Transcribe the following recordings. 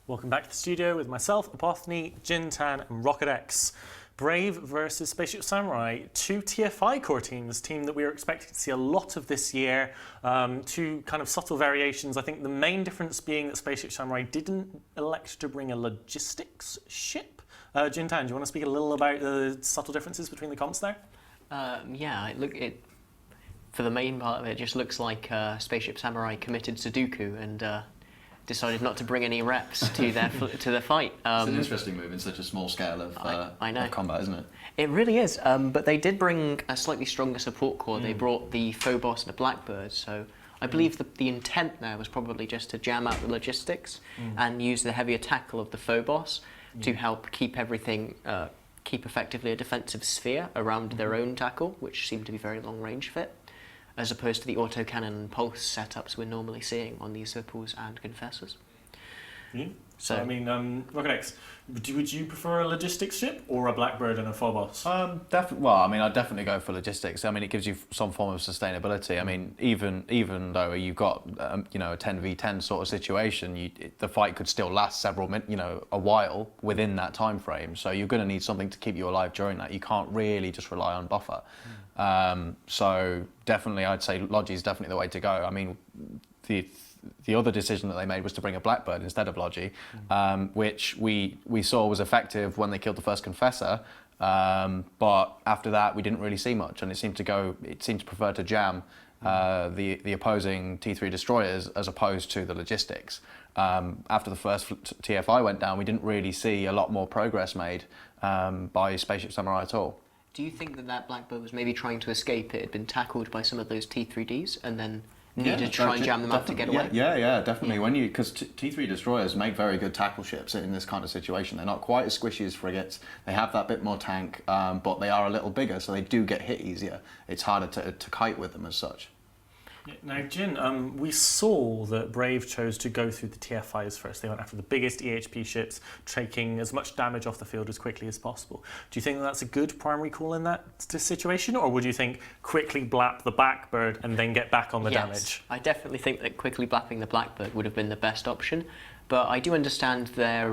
Welcome back to the studio with myself, Apothony, Jintan, and Rocket X. Brave versus Spaceship Samurai, two TFI core teams, team that we are expecting to see a lot of this year. Two kind of subtle variations. I think the main difference being that Spaceship Samurai didn't elect to bring a logistics ship. Jintan, do you want to speak a little about the subtle differences between the comps there? Yeah, for the main part of it, just looks like Spaceship Samurai committed Sudoku and decided not to bring any reps to their fight. It's an interesting move in such a small scale of combat, isn't it? It really is, but they did bring a slightly stronger support core. They brought the Phobos and the Blackbird, so I believe the intent there was probably just to jam out the logistics and use the heavier tackle of the Phobos to help keep everything, keep effectively a defensive sphere around their own tackle, which seemed to be very long range fit, as opposed to the autocannon and pulse setups we're normally seeing on these Zipples and Confessors. So, I mean, Rocket X, would you prefer a logistics ship or a Blackbird and a Phobos? Well, I mean, I'd definitely go for logistics. I mean, it gives you some form of sustainability. I mean, even though you've got a 10v10 sort of situation, the fight could still last several minutes, a while within that time frame. So you're going to need something to keep you alive during that. You can't really just rely on buffer. So definitely, I'd say Logi is definitely the way to go. I mean, the other decision that they made was to bring a Blackbird instead of Logi, which we saw was effective when they killed the first Confessor, but after that we didn't really see much, and it seemed to prefer to jam the opposing T3 destroyers as opposed to the logistics. After the first TFI went down, we didn't really see a lot more progress made by Spaceship Samurai at all. Do you think that Blackbird was maybe trying to escape? It had been tackled by some of those T3Ds and then needed to try and jam them out to get away? Yeah, definitely. Yeah. Because T3 destroyers make very good tackle ships in this kind of situation. They're not quite as squishy as frigates. They have that bit more tank, but they are a little bigger, so they do get hit easier. It's harder to kite with them as such. Now, Jin, we saw that Brave chose to go through the TFIs first. They went after the biggest EHP ships, taking as much damage off the field as quickly as possible. Do you think that's a good primary call in that situation, or would you think quickly blap the Blackbird and then get back on the damage? I definitely think that quickly blapping the Blackbird would have been the best option. But I do understand their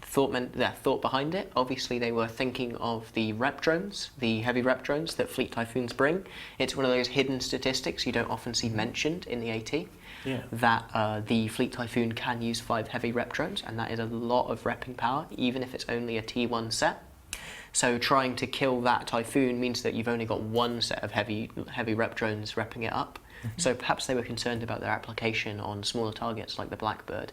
thought behind it. Obviously, they were thinking of the rep drones, the heavy rep drones that Fleet Typhoons bring. It's one of those hidden statistics you don't often see mentioned in the AT, that the Fleet Typhoon can use 5 heavy rep drones, and that is a lot of repping power, even if it's only a T1 set. So trying to kill that Typhoon means that you've only got one set of heavy rep drones repping it up. So perhaps they were concerned about their application on smaller targets like the Blackbird.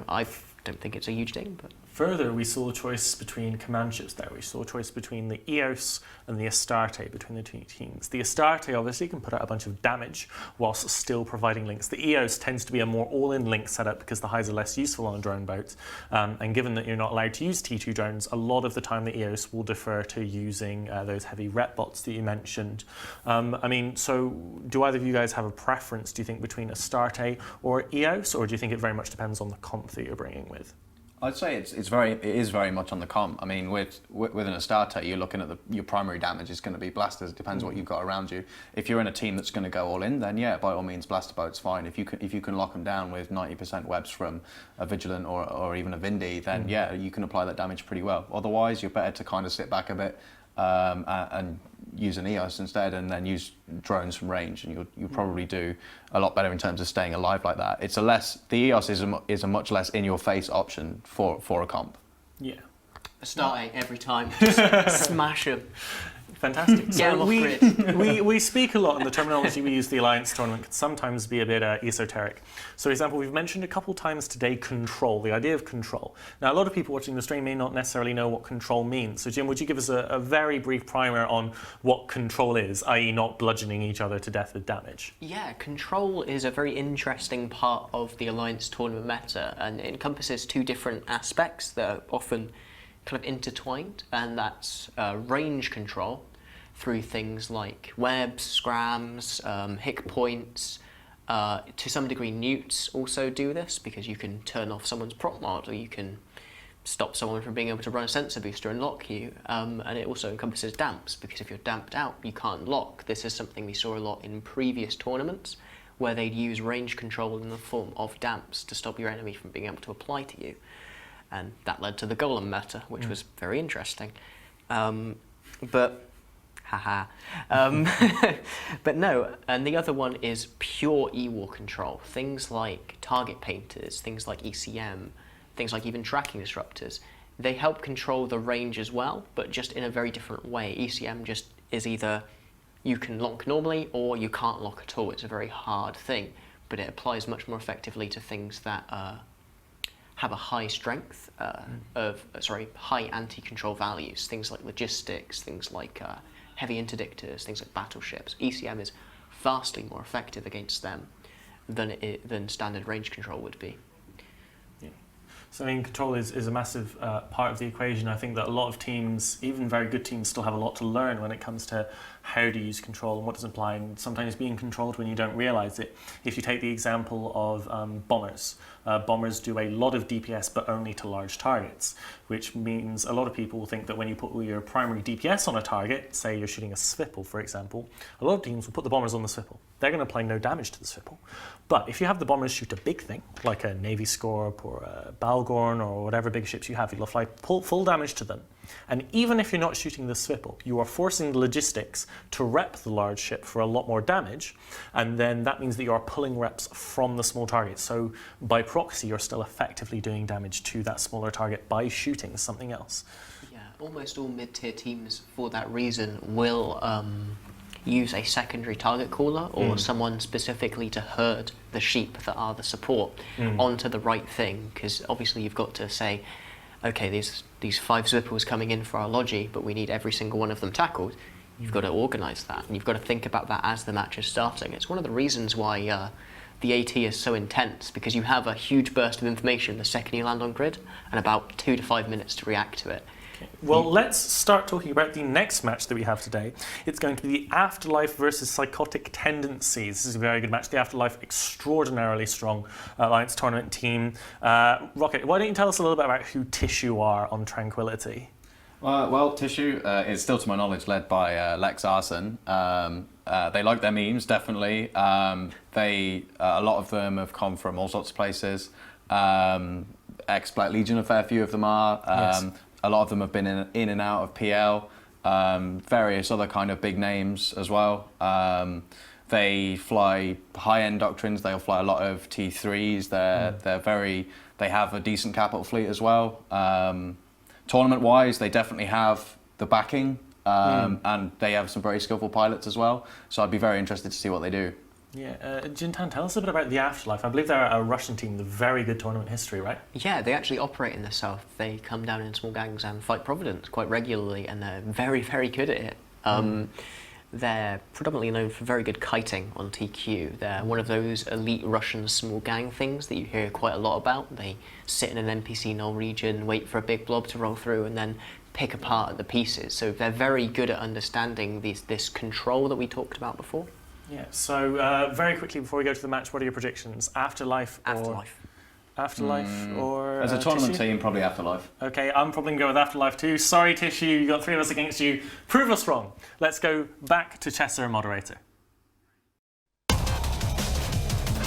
I don't think it's a huge thing, but... Further, we saw a choice between command ships there. We saw a choice between the EOS and the Astarte between the two teams. The Astarte obviously can put out a bunch of damage whilst still providing links. The EOS tends to be a more all-in link setup because the highs are less useful on drone boats. And given that you're not allowed to use T2 drones, a lot of the time the EOS will defer to using those heavy rep bots that you mentioned. So do either of you guys have a preference, do you think, between Astarte or EOS, or do you think it very much depends on the comp that you're bringing with? I'd say it is very much on the comp. I mean, with an Astarte, you're looking at your primary damage is going to be blasters. It depends what you've got around you. If you're in a team that's going to go all in, then yeah, by all means, blaster boat's fine. If you can lock them down with 90% webs from a Vigilant or even a Vindy, then yeah, you can apply that damage pretty well. Otherwise, you're better to kind of sit back a bit and use an EOS instead, and then use drones from range, and you'll probably do a lot better in terms of staying alive like that. The EOS is a much less in-your-face option for a comp. Yeah. Astarte every time, just smash them. Fantastic. So we speak a lot, and the terminology we use the Alliance tournament can sometimes be a bit esoteric. So for example, we've mentioned a couple times today control, the idea of control. Now a lot of people watching the stream may not necessarily know what control means. So Jim, would you give us a very brief primer on what control is, i.e. not bludgeoning each other to death with damage? Yeah, control is a very interesting part of the Alliance tournament meta, and it encompasses 2 different aspects that are often kind of intertwined, and that's range control through things like webs, scrams, hick points. To some degree, newts also do this because you can turn off someone's prop mod, or you can stop someone from being able to run a sensor booster and lock you. And it also encompasses damps, because if you're damped out, you can't lock. This is something we saw a lot in previous tournaments, where they'd use range control in the form of damps to stop your enemy from being able to apply to you. And that led to the golem meta, which was very interesting. But no, and the other one is pure E-war control. Things like target painters, things like ECM, things like even tracking disruptors. They help control the range as well, but just in a very different way. ECM just is either you can lock normally or you can't lock at all. It's a very hard thing, but it applies much more effectively to things that have a high strength high anti-control values. Things like logistics, things like heavy interdictors, things like battleships. ECM is vastly more effective against them than standard range control would be. Yeah. So I mean, control is a massive part of the equation. I think that a lot of teams, even very good teams, still have a lot to learn when it comes to how to use control and what does it imply, and sometimes being controlled when you don't realize it. If you take the example of bombers, bombers do a lot of DPS but only to large targets, which means a lot of people think that when you put your primary DPS on a target, say you're shooting a Swipple for example, a lot of teams will put the bombers on the Swipple. They're going to apply no damage to the Swipple. But if you have the bombers shoot a big thing, like a Navy Scorp or a Balgorn or whatever big ships you have, you'll apply full damage to them. And even if you're not shooting the Swipple, you are forcing the logistics to rep the large ship for a lot more damage, and then that means that you are pulling reps from the small target. So by proxy, you're still effectively doing damage to that smaller target by shooting something else. Yeah, almost all mid-tier teams, for that reason, will use a secondary target caller or someone specifically to herd the sheep that are the support onto the right thing, because obviously you've got to say, okay, these 5 Zwippers coming in for our Logi, but we need every single one of them tackled. You've got to organise that, and you've got to think about that as the match is starting. It's one of the reasons why the AT is so intense, because you have a huge burst of information the second you land on grid, and about 2 to 5 minutes to react to it. Okay. Well, let's start talking about the next match that we have today. It's going to be the Afterlife versus Psychotic Tendencies. This is a very good match. The Afterlife, extraordinarily strong Alliance tournament team. Rocket, why don't you tell us a little bit about who Tissue are on Tranquility? Well, Tissue is still, to my knowledge, led by Lex Arson. They like their memes, definitely. A lot of them have come from all sorts of places. Ex-Black Legion, a fair few of them are. Yes. A lot of them have been in and out of PL. Various other kind of big names as well. They fly high-end doctrines. They'll fly a lot of T3s. They have a decent capital fleet as well. Tournament-wise, they definitely have the backing, and they have some very skillful pilots as well. So I'd be very interested to see what they do. Yeah, Jintan, tell us a bit about the Afterlife. I believe they're a Russian team with very good tournament history, right? Yeah, they actually operate in the south. They come down in small gangs and fight Providence quite regularly, and they're very, very good at it. They're predominantly known for very good kiting on TQ. They're one of those elite Russian small gang things that you hear quite a lot about. They sit in an NPC null region, wait for a big blob to roll through, and then pick apart the pieces. So they're very good at understanding this control that we talked about before. Yeah, so very quickly before we go to the match, what are your predictions? Afterlife or as a tournament Tissue? team, probably Afterlife. Okay, I'm probably going to go with Afterlife too. Sorry, Tissue, you got 3 of us against you. Prove us wrong. Let's go back to Chesser, moderator.